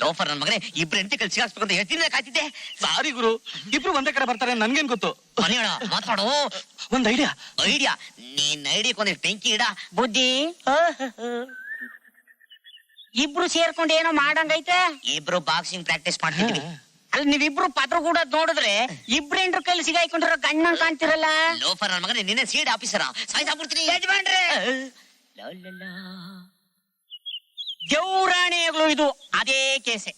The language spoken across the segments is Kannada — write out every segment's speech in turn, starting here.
ಲೋಫರ್ ನನ್ ಮಗನೇ ಇಬ್ರು ಹೆಂಡತಿ ಕಲ್ ಸಿಗಾಕ್ಸ್ಬೇಕಂತ ಹೇಳ್ತೀನಿ ಕಾಯ್ತಿದ್ದೆ. ಸಾರಿ ಗುರು, ಇಬ್ರು ಒಂದೇ ಕಡೆ ಬರ್ತಾರೆ ನನ್ಗೇನ್ ಗೊತ್ತು. ಮನೆಯೊಳ ಮಾತಾಡೋ. ಒಂದ್ ಐಡಿಯಾ. ನೀನ್ ಐಡಿಯಾಕ್ ಒಂದಿಷ್ಟು ಬೆಂಕಿ ಇಡ. ಬುದ್ಧಿ ಇಬ್ರು ಸೇರ್ಕೊಂಡು ಏನೋ ಮಾಡಂಗೈತೆ. ಇಬ್ರು ಬಾಕ್ಸಿಂಗ್ ಪ್ರಾಕ್ಟೀಸ್ ಮಾಡ್ತಿದ್ವಿ. ಅಲ್ಲಿ ನೀವಿಬ್ರು ಪತ್ರ ಕೂಡ ನೋಡಿದ್ರೆ ಇಬ್ರೇನ್ರು ಕೈಲಿ ಸಿಗಾಯ್ಕೊಂಡಿರೋ ಗಣ್ಣ ಕಾಣ್ತಿರಲ್ಲ. ಲೋಫರ್ ನನ್ ಮಗನೇ ನಿನ್ನೆ ಸೀಡ್ ಆಫೀಸರ ಸಾಯ್ಸಾಕ್ಬಿಡ್ತೀನಿ. ಯಜಮಾನ್ರೆ ದೇವ್ರಾಣಿಗಳು ಇದು ಅದೇ ಕೇಸೆ.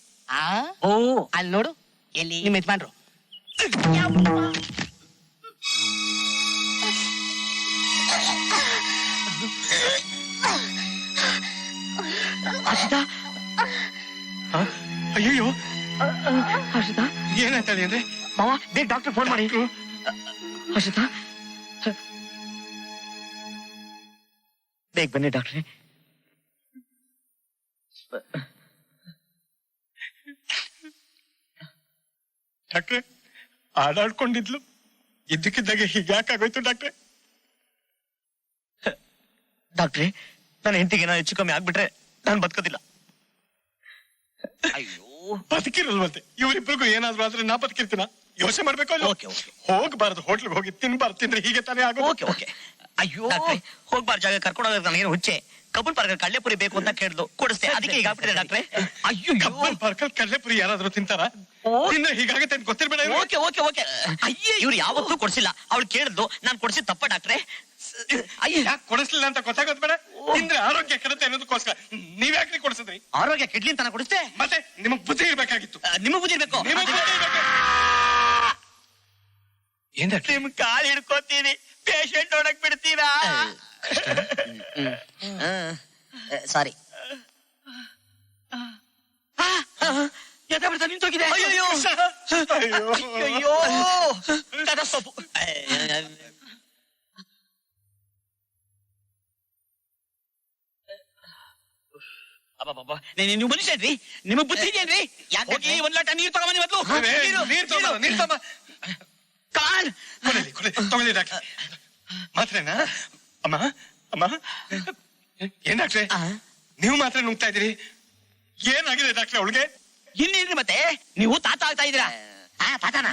ಓ ಅಲ್ಲಿ ನೋಡು, ಎಲ್ಲಿ ನಿಮ್ ಯಜಮಾನ್ರು. ಹರ್ಷಿತಾ, ಅಯ್ಯೋ ಹರ್ಷಿತಾ ಏನಾಯ್ತದೆ ಅಂದ್ರೆ? ಮಾವ ಬೇಗ ಡಾಕ್ಟರ್ ಫೋನ್ ಮಾಡಿ. ಹರ್ಷಿತಾ ಬೇಗ ಬನ್ನಿ ಡಾಕ್ಟ್ರೆ. ಡಾಕ್ಟ್ರೆ ಆಡಾಡ್ಕೊಂಡಿದ್ಲು, ಇದ್ದಕ್ಕಿದ್ದಾಗೆ ಹೀಗೆ ಯಾಕಾಗೋಯ್ತು ಡಾಕ್ಟ್ರೆ? ಡಾಕ್ಟ್ರೆ ನನ್ನ ಹೆಂಡತಿಗೆ ಏನೋ ಹೆಚ್ಚು ಕಮ್ಮಿ ಆಗ್ಬಿಟ್ರೆ ನಾನು ಬದುಕೋದಿಲ್ಲ. ಅಯ್ಯೋ ಬದುಕಿರಲ್ವಂತೆ. ಇವರಿಬ್ಬರಿಗೂ ಏನಾದ್ರು ಆದ್ರೆ ನಾ ಬದುಕಿರ್ತೀನ? ಯೋಚನೆ ಮಾಡ್ಬೇಕು. ಹೋಗ್ಬಾರ್ದು, ಹೋಟ್ಲಿಗೆ ಹೋಗಿ ತಿನ್ಬಾರ್ದು. ತಿಂದ್ರೆ ಹೀಗೆ ತಾನೇ ಆಗೋದು. ಓಕೆ. ಅಯ್ಯೋ ಹೋಗ್ಬಾರ್ದು ಜಾಗ ಕರ್ಕೊಂಡು ಹೋಗೋದು ನನಗೇನು ಹುಚ್ಚೆ. ಕಬ್ಬನ್ ಪಾರ್ಕ್ ಕಳ್ಳೆಪುರಿ ಬೇಕು ಅಂತ ಕೇಳಿದ್ಲು, ಕೊಡಿಸ್ತೆ. ಅದಕ್ಕೆ ಈಗ ಆಗ್ಬಿಟ್ಟಿದೆ ಡಾಕ್ಟ್ರೆ. ಅಯ್ಯೋ ಕಬ್ಬನ್ ಪಾರ್ಕಲ್ಲಿ ಕಡ್ಲೆಪುರಿ ಯಾರಾದ್ರೂ ತಿಂತಾರ? ತಿಂದ್ರೆ ಹೀಗಾಗತ್ತೆ ಅಂತ ಗೊತ್ತಿರ್ಬೇಡ. ಓಕೆ. ಅಯ್ಯೇ ಇವ್ರು ಯಾವತ್ತೂ ಕೊಡ್ಸಿಲ್ಲ. ಅವಳು ಕೇಳಿದ್ಲು, ನಾನು ಕೊಡ್ಸಿದ್ ತಪ್ಪ ಡಾಕ್ಟ್ರೆ? ಅಯ್ಯ ಯಾಕೆ ಕೊಡಿಸ್ಲಿಲ್ಲ ಅಂತ ಗೊತ್ತಾಗೋದ್ ಬೇಡ. ತಿಂದ್ರೆ ಆರೋಗ್ಯ ಕೆಡುತ್ತೆ ಅನ್ನೋದಕ್ಕೋಸ್ಕರ ನೀವ್ಯಾಕ್ರಿ ಕೊಡಿಸಿದ್ರಿ? ಆರೋಗ್ಯ ಕೆಡ್ಲಿ ಅಂತ ಕೊಡಿಸ್ತೆ. ಮತ್ತೆ ನಿಮಗ್ ಬುದ್ಧಿ ಇರ್ಬೇಕಾಗಿತ್ತು. ನಿಮಗ್ ಬುದ್ಧಿ ಇರ್ಬೇಕು. ಏನ್ ನಿಮ್ ಕಾಲ್ ಹಿಡ್ಕೋತೀನಿ, ಪೇಷಂಟ್ ನೋಡಕ್ ಬಿಡ್ತೀರಾ? ಸಾರಿ. ಎದ್ಬಿಡ್ತಾ ನಿಂತೋಗಿದೆ. ಅಯ್ಯೋ ನೀವು ಮನುಷ್ಯನ್ರಿ, ನಿಮಗ್ ಬುದ್ಧಿ ಇದೆಯೇನ್ರಿ? ಯಾಕೆ ಒಂದ್ ಲೋಟ ನೀರು ತಗೊಂಬನ್ನಿ ಮೊದ್ಲು. ನೀರ್ ತಗೊಂಬ. ಕಾಲ್ ತಗೊಳ್ಳಿ ಡಾಕ್ಟ್ರೆ. ಮಾತ್ರೇನಾ? ಅಮ್ಮ ಏನ್ ಡಾಕ್ಟ್ರೆ ನೀವು ಮಾತ್ರ ನುಗ್ತಾ ಇದೀರಿ? ಏನಾಗಿದೆ ಡಾಕ್ಟ್ರೆ ಅವಳಿಗೆ? ಇನ್ನೇನ್ರಿ ಮತ್ತೆ ನೀವು ತಾತ ಆಗ್ತಾ ಇದೀರಾ? ತಾತನ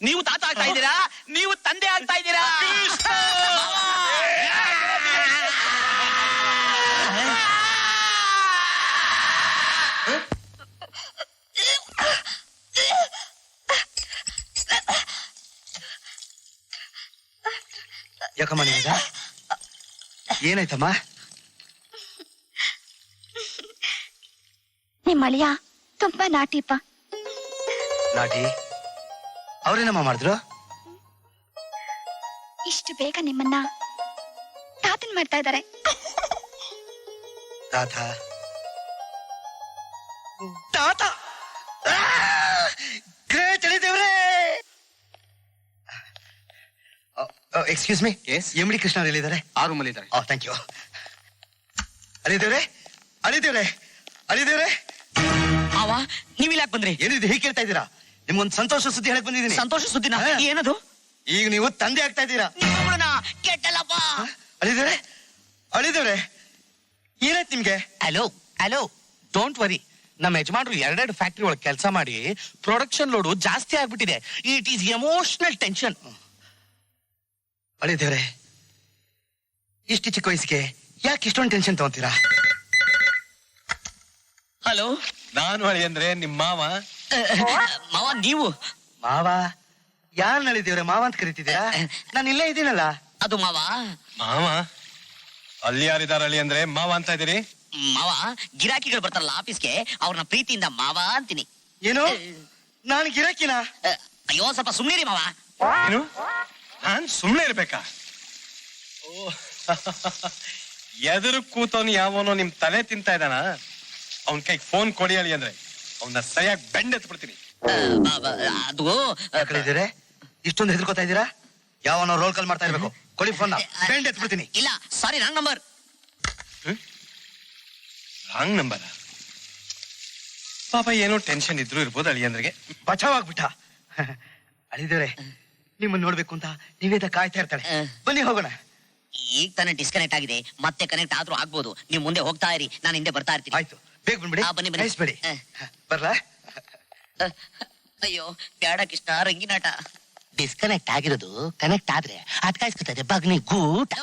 ನೀವು ತಾತ ಆಗ್ತಾ ಇದ್ದೀರಾ, ನೀವು ತಂದೆ ಆಗ್ತಾ ಇದ್ದೀರಾ. ಯಾಕಮ್ಮ ನೀಗ ಏನಾಯ್ತಮ್ಮ? ನಿಮ್ಮ ಅಳಿಯ ತುಂಬಾ ನಾಟಿಪ್ಪ. ನಾಟಿ? ಅವ್ರೇನಮ್ಮ ಮಾಡಿದ್ರು? ಇಷ್ಟು ಬೇಗ ನಿಮ್ಮನ್ನ ತಾತನ್ ಮಾಡ್ತಾ ಇದ್ದಾರೆ. ತಾತ ತಾತ ಗ್ರೇಟ್ ಹೇಳಿದೇವ್ರೆ. Excuse me, M D Krishna ಎಲ್ಲಿದ್ದಾರೆ? ಆ ರೂಮಲ್ಲಿ ಇದ್ದಾರೆ. Thank you. ಅಳಿದೇವ್ರೆ ಅವ ನೀವ್ ಯಾಕೆ ಬಂದ್ರಿ? ಏನಿದೆ ಹೀಗೆ ಕೇಳ್ತಾ ಇದ್ದೀರಾ? ನಿಮ್ಗೊಂದು ಸಂತೋಷ ಸುದ್ದಿ ಹೇಳಕ್ ಬಂದಿದ್ದೀನಿ. ಸಂತೋಷ ಸುದ್ದಿನ? ಏನದು? ಈಗ ನೀವು ತಂದೆ ಆಗ್ತಾ ಇದ್ದೀರಾ. ಕೆಟ್ಟಲ್ಲಪ್ಪ. ಅಳಿದೇವ್ರೆ ಏನಾಯ್ತು ನಿಮ್ಗೆ? ಹಲೋ ಡೋಂಟ್ ವರಿ, ನಮ್ಮ ಯಜಮಾನ್ರು 2 ಫ್ಯಾಕ್ಟ್ರಿ ಒಳಗೆ ಕೆಲಸ ಮಾಡಿ ಪ್ರೊಡಕ್ಷನ್ ಲೋಡು ಜಾಸ್ತಿ ಆಗ್ಬಿಟ್ಟಿದೆ. It is emotional tension. ಅಳಿದೇವ್ರೆ ಇಷ್ಟು ಚಿಕ್ಕ ವಯಸ್ಸಿಗೆ ಯಾಕೆ ಇಷ್ಟೊಂದು ಟೆನ್ಷನ್ ತಗೊಂತೀರಾ? ಹಲೋ, ನಾನು ಅಳಿ ಅಂದ್ರೆ ನಿಮ್ಮ ಮಾವ. ಮಾವ ನೀವು? ಮಾವ ಯಾರು ಅಳಿದೇವ್ರೆ ಮಾವ ಅಂತ ಕರಿತಿದ್ದೀರಾ? ನಾನು ಇಲ್ಲೇ ಇದ್ದೀನಲ್ಲ. ಅದು ಮಾವ. ಅಲ್ಲಿ ಯಾರಿದಾರ ಅಳಿ ಅಂದ್ರೆ ಮಾವ ಅಂತ ಇದೀರಿ? ಮಾವ ಗಿರಾಕಿಗಳು ಬರ್ತಾರಲ್ಲ ಆಫೀಸ್ಗೆ, ಅವ್ರನ್ನ ಪ್ರೀತಿಯಿಂದ ಮಾವ ಅಂತೀನಿ. ಏನು ನಾನು ಗಿರಾಕಿನ? ಅಯ್ಯೋ ಸ್ವಲ್ಪ ಸುಮ್ಮನಿರಿ ಮಾವ. ಏನು ನಾನ್ ಸುಮ್ನೆ ಇರ್ಬೇಕಾ? ಎದುರು ಕೂತವನು ಯಾವನೋ ನಿಮ್ ತಲೆ ತಿಂತಾ ಇದ್ದಾನ, ಅವನ್ ಕೈಗೆ ಫೋನ್ ಕೊಡಿ ಅಳಿ ಅಂದ್ರೆ ಅವನ್ನ ಸರಿಯಾಗಿ ಬೆಂಡ್ ಎತ್ಬಿಡ್ತೀನಿ. ಅದು ಯಾಕಂದ್ರೆ ಇಷ್ಟೊಂದು ಹೆದರ್ಕೋತಾ ಇದ್ದೀರಾ? ಯಾವನೋ ರೋಲ್ ಕಾಲ್ ಮಾಡ್ತಾ ಇರ್ಬೇಕು. ಕೊಡಿ ಫೋನ್, ಬೆಂಡ್ ಎತ್ಬಿಡ್ತೀನಿ. ಇಲ್ಲ sorry, wrong number. Wrong number? ಪಾಪ ಏನೋ ಟೆನ್ಷನ್ ಇದ್ರು ಇರ್ಬೋದು ಅಳಿಯಂದ್ರಿಗೆ. ಬಚಾವ್ ಆಗ್ಬಿಟ್ಟ. ಅಳಿದೇವ್ರೆ ನಿಮ್ಮನ್ನ ನೋಡ್ಬೇಕು ಅಂತ ನೀವೇದ ಕಾಯ್ತಾ ಇರ್ತಾಳೆ. ಬನ್ನಿ ಹೋಗೋಣ. ಈಗ ತಾನೇ ಡಿಸ್ಕನೆಕ್ಟ್ ಆಗಿದೆ, ಮತ್ತೆ ಕನೆಕ್ಟ್ ಆದ್ರೂ ಆಗ್ಬೋದು. ನೀವು ಮುಂದೆ ಹೋಗ್ತಾ ಇರಿ, ನಾನು ಹಿಂದೆ ಬರ್ತಾ ಇರ್ತೀನಿ. ಆಯ್ತು, ಬೇಗ ಬಂದ್ಬಿಡಿ. ಬನ್ನಿ ಬನ್ನಿ. ಕಾಯಿಸ್ಬೇಡಿ. ಬರ್ಲಾ? ಅಯ್ಯೋ ಬ್ಯಾಡ ಕೃಷ್ಣ ರಂಗಿನಾಟ. ಡಿಸ್ಕನೆಕ್ಟ್ ಆಗಿರೋದು ಕನೆಕ್ಟ್ ಆದ್ರೆ ಅದ್ ಕಾಯಿಸ್ಕೊತದೆ ಬಗ್ನಿ ಗೂಟ